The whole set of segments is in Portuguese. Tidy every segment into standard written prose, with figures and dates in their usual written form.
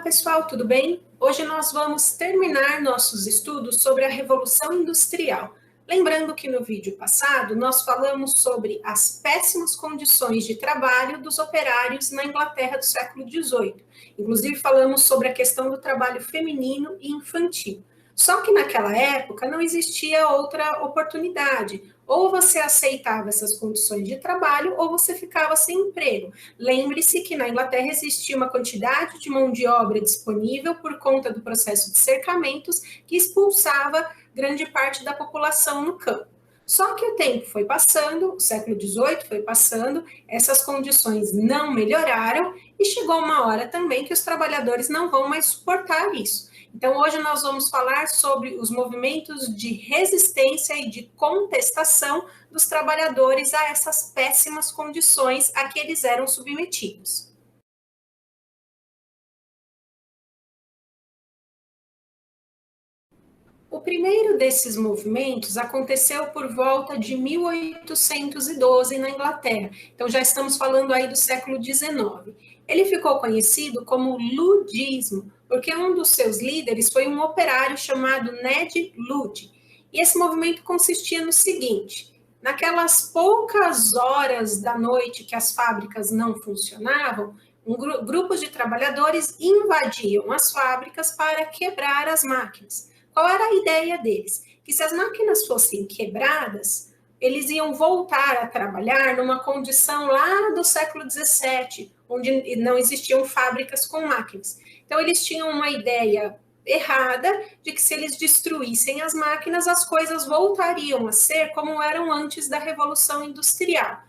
pessoal, tudo bem? Hoje nós vamos terminar nossos estudos sobre a Revolução Industrial. Lembrando que no vídeo passado nós falamos sobre as péssimas condições de trabalho dos operários na Inglaterra do século XVIII. Inclusive falamos sobre a questão do trabalho feminino e infantil. Só que naquela época não existia outra oportunidade. Ou você aceitava essas condições de trabalho, ou você ficava sem emprego. Lembre-se que na Inglaterra existia uma quantidade de mão de obra disponível por conta do processo de cercamentos que expulsava grande parte da população no campo. Só que o tempo foi passando, o século XVIII foi passando, essas condições não melhoraram e chegou uma hora também que os trabalhadores não vão mais suportar isso. Então, hoje nós vamos falar sobre os movimentos de resistência e de contestação dos trabalhadores a essas péssimas condições a que eles eram submetidos. O primeiro desses movimentos aconteceu por volta de 1812 na Inglaterra. Então, já estamos falando aí do século XIX. Ele ficou conhecido como ludismo, porque um dos seus líderes foi um operário chamado Ned Ludd. E esse movimento consistia no seguinte: naquelas poucas horas da noite que as fábricas não funcionavam, grupos de trabalhadores invadiam as fábricas para quebrar as máquinas. Qual era a ideia deles? Que se as máquinas fossem quebradas, eles iam voltar a trabalhar numa condição lá do século XVII, onde não existiam fábricas com máquinas. Então, eles tinham uma ideia errada de que se eles destruíssem as máquinas, as coisas voltariam a ser como eram antes da Revolução Industrial.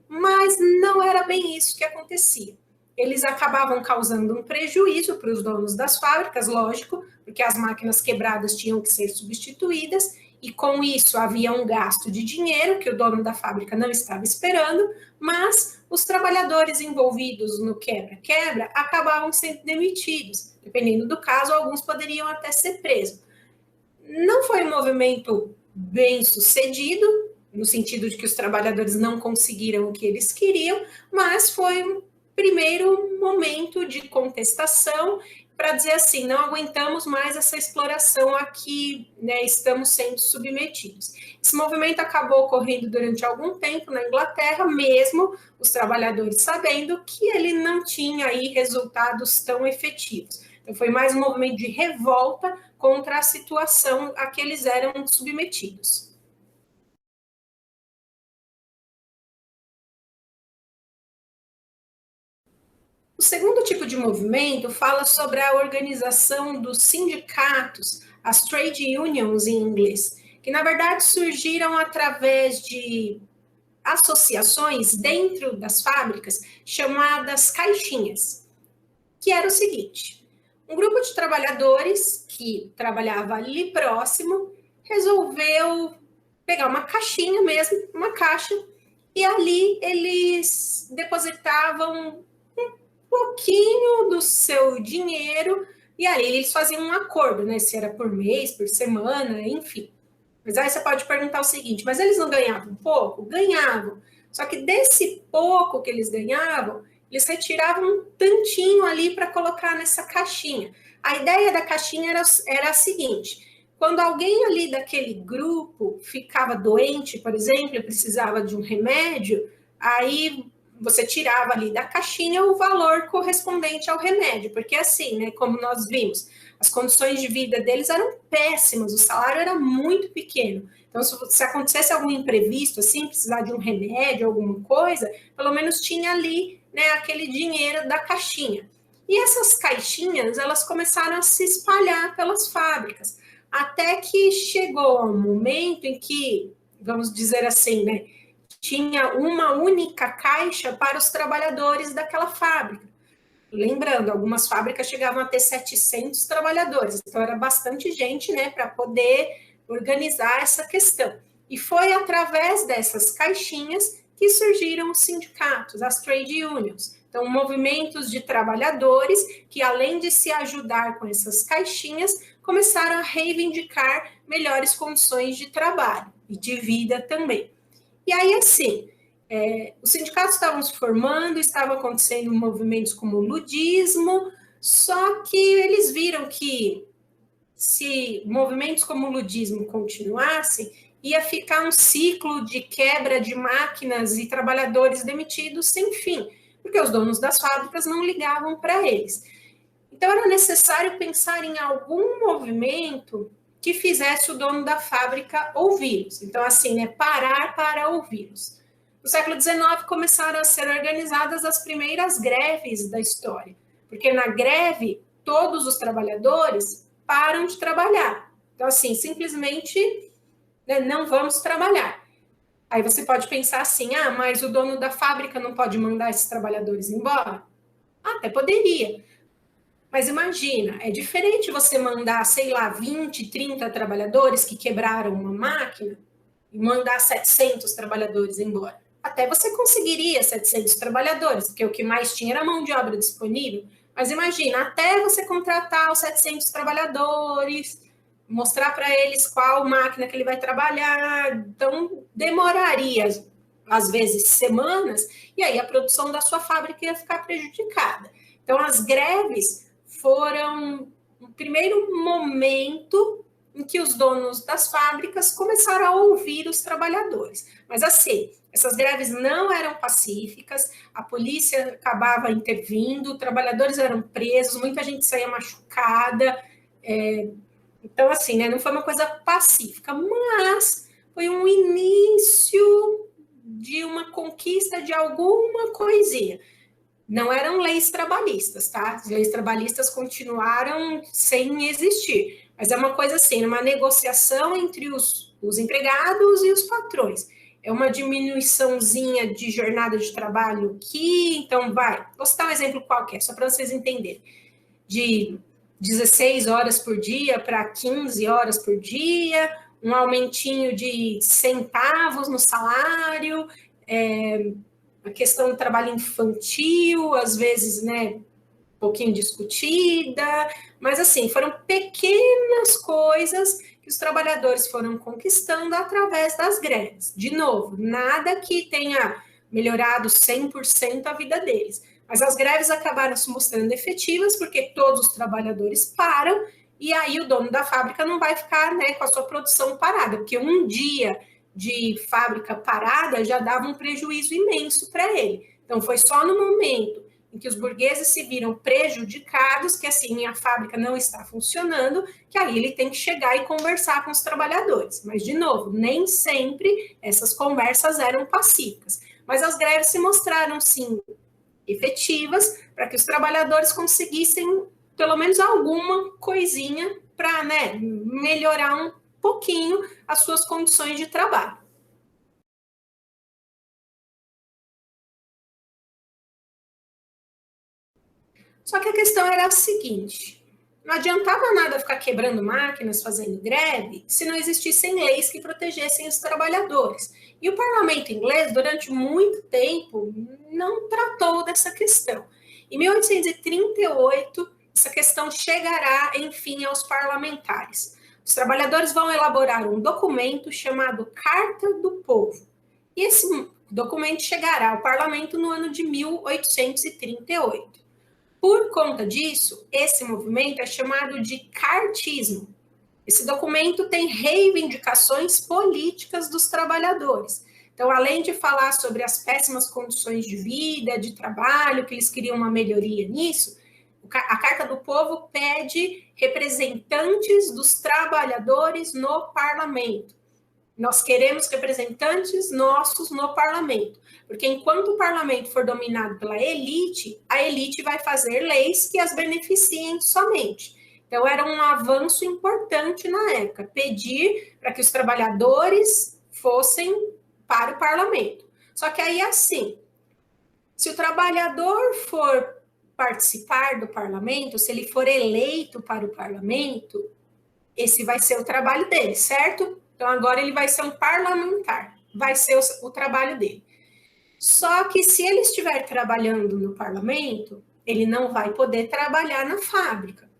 Mas não era bem isso que acontecia. Eles acabavam causando um prejuízo para os donos das fábricas, lógico, porque as máquinas quebradas tinham que ser substituídas, e com isso havia um gasto de dinheiro que o dono da fábrica não estava esperando, mas os trabalhadores envolvidos no quebra-quebra acabavam sendo demitidos. Dependendo do caso, alguns poderiam até ser presos. Não foi um movimento bem sucedido, no sentido de que os trabalhadores não conseguiram o que eles queriam, mas foi um primeiro momento de contestação para dizer assim, não aguentamos mais essa exploração a que, né, estamos sendo submetidos. Esse movimento acabou ocorrendo durante algum tempo na Inglaterra, mesmo os trabalhadores sabendo que ele não tinha aí resultados tão efetivos. Então, foi mais um movimento de revolta contra a situação a que eles eram submetidos. O segundo tipo de movimento fala sobre a organização dos sindicatos, as trade unions em inglês, que na verdade surgiram através de associações dentro das fábricas chamadas caixinhas, que era o seguinte: um grupo de trabalhadores que trabalhava ali próximo resolveu pegar uma caixinha mesmo, uma caixa, e ali eles depositavam pouquinho do seu dinheiro, e aí eles faziam um acordo, né? Se era por mês, por semana, enfim. Mas aí você pode perguntar o seguinte: mas eles não ganhavam pouco? Ganhavam. Só que desse pouco que eles ganhavam, eles retiravam um tantinho ali para colocar nessa caixinha. A ideia da caixinha era a seguinte: quando alguém ali daquele grupo ficava doente, por exemplo, precisava de um remédio, aí você tirava ali da caixinha o valor correspondente ao remédio, porque assim, né, como nós vimos, as condições de vida deles eram péssimas, o salário era muito pequeno. Então, se acontecesse algum imprevisto, assim, precisar de um remédio, alguma coisa, pelo menos tinha ali, né, aquele dinheiro da caixinha. E essas caixinhas, elas começaram a se espalhar pelas fábricas, até que chegou um momento em que, vamos dizer assim, né, tinha uma única caixa para os trabalhadores daquela fábrica. Lembrando, algumas fábricas chegavam a ter 700 trabalhadores, então era bastante gente, né, para poder organizar essa questão. E foi através dessas caixinhas que surgiram os sindicatos, as trade unions. Então, movimentos de trabalhadores que, além de se ajudar com essas caixinhas, começaram a reivindicar melhores condições de trabalho e de vida também. E aí, assim, os sindicatos estavam se formando, estavam acontecendo movimentos como o ludismo, Só que eles viram que se movimentos como o ludismo continuassem, ia ficar um ciclo de quebra de máquinas e trabalhadores demitidos sem fim, porque os donos das fábricas não ligavam para eles. Então, era necessário pensar em algum movimento que fizesse o dono da fábrica ouvi-los. Então, assim, né, parar para ouvi-los. No século XIX, começaram a ser organizadas as primeiras greves da história, porque na greve, todos os trabalhadores param de trabalhar. Então, assim, simplesmente, né, não vamos trabalhar. Aí você pode pensar assim, mas o dono da fábrica não pode mandar esses trabalhadores embora? Até poderia. Mas imagina, é diferente você mandar, sei lá, 20, 30 trabalhadores que quebraram uma máquina e mandar 700 trabalhadores embora. Até você conseguiria 700 trabalhadores, porque o que mais tinha era mão de obra disponível. Mas imagina, até você contratar os 700 trabalhadores, mostrar para eles qual máquina que ele vai trabalhar, então demoraria, às vezes, semanas, e aí a produção da sua fábrica ia ficar prejudicada. Então, as greves foram o primeiro momento em que os donos das fábricas começaram a ouvir os trabalhadores. Mas assim, essas greves não eram pacíficas, a polícia acabava intervindo, trabalhadores eram presos, muita gente saía machucada. Então, assim, né, não foi uma coisa pacífica, mas foi um início de uma conquista de alguma coisinha. Não eram leis trabalhistas, tá? As leis trabalhistas continuaram sem existir. Mas é uma coisa assim, uma negociação entre os empregados e os patrões. É uma diminuiçãozinha de jornada de trabalho que, então, vou citar um exemplo qualquer, só para vocês entenderem. De 16 horas por dia para 15 horas por dia, um aumentinho de centavos no salário, a questão do trabalho infantil, às vezes, né, um pouquinho discutida, mas assim, foram pequenas coisas que os trabalhadores foram conquistando através das greves. De novo, nada que tenha melhorado 100% a vida deles, mas as greves acabaram se mostrando efetivas porque todos os trabalhadores param e aí o dono da fábrica não vai ficar, né, com a sua produção parada, porque um dia de fábrica parada já dava um prejuízo imenso para ele. Então, foi só no momento em que os burgueses se viram prejudicados, que assim, a fábrica não está funcionando, que aí ele tem que chegar e conversar com os trabalhadores. Mas, de novo, nem sempre essas conversas eram pacíficas. Mas as greves se mostraram, sim, efetivas para que os trabalhadores conseguissem pelo menos alguma coisinha para, né, melhorar um pouquinho as suas condições de trabalho. Só que a questão era a seguinte: não adiantava nada ficar quebrando máquinas, fazendo greve, se não existissem leis que protegessem os trabalhadores. E o parlamento inglês, durante muito tempo, não tratou dessa questão. Em 1838, essa questão chegará, enfim, aos parlamentares. Os trabalhadores vão elaborar um documento chamado Carta do Povo. E esse documento chegará ao parlamento no ano de 1838. Por conta disso, esse movimento é chamado de cartismo. Esse documento tem reivindicações políticas dos trabalhadores. Então, além de falar sobre as péssimas condições de vida, de trabalho, que eles queriam uma melhoria nisso, a Carta do Povo pede representantes dos trabalhadores no parlamento. Nós queremos representantes nossos no parlamento, porque enquanto o parlamento for dominado pela elite, a elite vai fazer leis que as beneficiem somente. Então, era um avanço importante na época, pedir para que os trabalhadores fossem para o parlamento. Só que aí, assim, se o trabalhador for participar do parlamento, se ele for eleito para o parlamento, esse vai ser o trabalho dele, certo? Então, agora ele vai ser um parlamentar, vai ser o trabalho dele. Só que se ele estiver trabalhando no parlamento, ele não vai poder trabalhar na fábrica.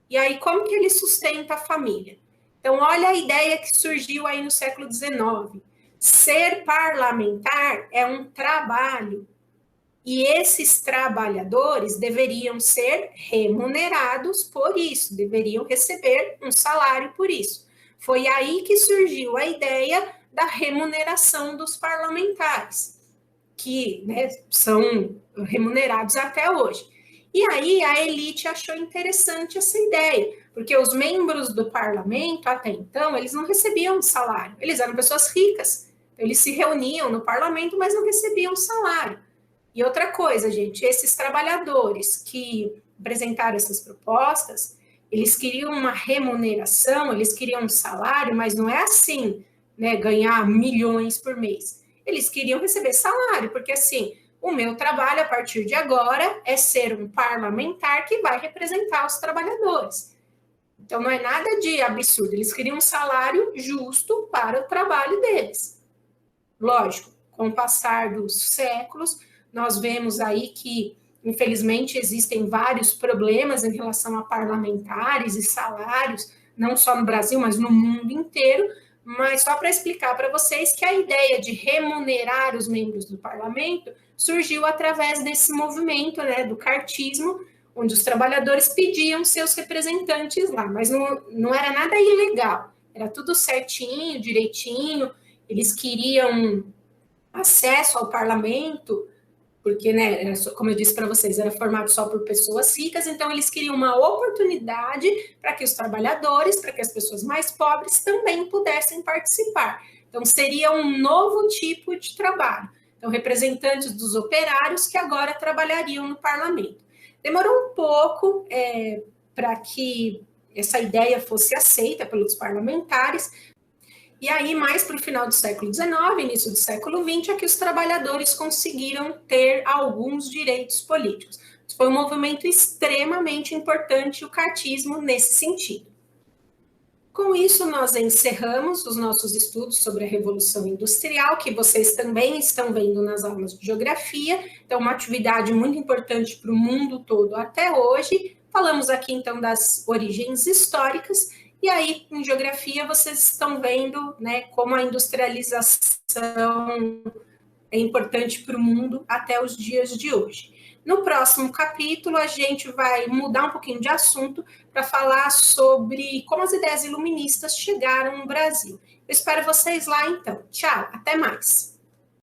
E aí, como que ele sustenta a família? Então, olha a ideia que surgiu aí no século XIX. Ser parlamentar é um trabalho. E esses trabalhadores deveriam ser remunerados por isso, deveriam receber um salário por isso. Foi aí que surgiu a ideia da remuneração dos parlamentares, que, né, são remunerados até hoje. E aí a elite achou interessante essa ideia, porque os membros do parlamento, até então, eles não recebiam salário, eles eram pessoas ricas, eles se reuniam no parlamento, mas não recebiam salário. E outra coisa, gente, esses trabalhadores que apresentaram essas propostas, eles queriam uma remuneração, eles queriam um salário, mas não é assim, né, ganhar milhões por mês. Eles queriam receber salário, porque assim, o meu trabalho a partir de agora é ser um parlamentar que vai representar os trabalhadores. Então não é nada de absurdo, eles queriam um salário justo para o trabalho deles. Lógico, com o passar dos séculos, nós vemos aí que, infelizmente, existem vários problemas em relação a parlamentares e salários, não só no Brasil, mas no mundo inteiro. Mas só para explicar para vocês que a ideia de remunerar os membros do parlamento surgiu através desse movimento, né, do cartismo, onde os trabalhadores pediam seus representantes lá, mas não era nada ilegal, era tudo certinho, direitinho, eles queriam acesso ao parlamento, porque, né, como eu disse para vocês, era formado só por pessoas ricas, então eles queriam uma oportunidade para que os trabalhadores, para que as pessoas mais pobres também pudessem participar. Então, seria um novo tipo de trabalho. Então, representantes dos operários que agora trabalhariam no parlamento. Demorou um pouco para que essa ideia fosse aceita pelos parlamentares, e aí, mais para o final do século XIX, início do século XX, é que os trabalhadores conseguiram ter alguns direitos políticos. Foi um movimento extremamente importante, o cartismo, nesse sentido. Com isso, nós encerramos os nossos estudos sobre a Revolução Industrial, que vocês também estão vendo nas aulas de geografia. Então, uma atividade muito importante para o mundo todo até hoje. Falamos aqui, então, das origens históricas. E aí, em geografia, vocês estão vendo, né, como a industrialização é importante para o mundo até os dias de hoje. No próximo capítulo, a gente vai mudar um pouquinho de assunto para falar sobre como as ideias iluministas chegaram no Brasil. Eu espero vocês lá, então. Tchau, até mais.